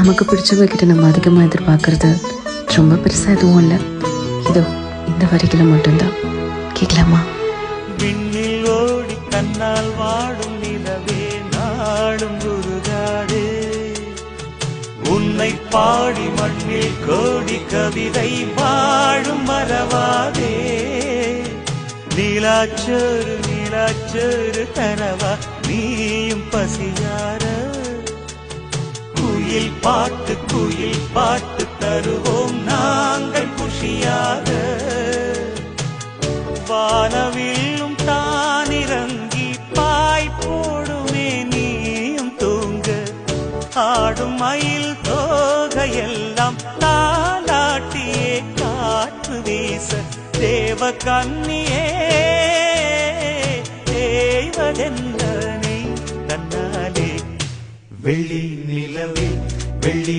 நமக்கு பிடிச்சவங்க கிட்ட நம்ம அதிகமாக எதிர்பார்க்கறது ரொம்ப பெருசா எதுவும் இல்லை. இதோ இந்த வரிகளை மட்டும்தான். கேட்கலாமா? விண்ணில் ஓடி கண்ணால் வாடும் நிலவே நாடும் குருகாதே, உன்னை பாடி மண்ணில் கோடி கவிதை வாழும் மறவாதே. நீலாச்சோறு நீலாச்சோறு கனவா நீயும் பசியார, குயில் பாட்டு தருவோம் நாங்கள் குஷியாக. வானவில்லும் தானிறங்கி பாய் போடுமே நீயும் தூங்க, ஆடும் மயில் தோகையெல்லாம் தாலாட்டியே காற்று வீச. தேவ கன்னியே தேவதென்றனை தன்னாலே வெள்ளி நிலவே வெள்ளி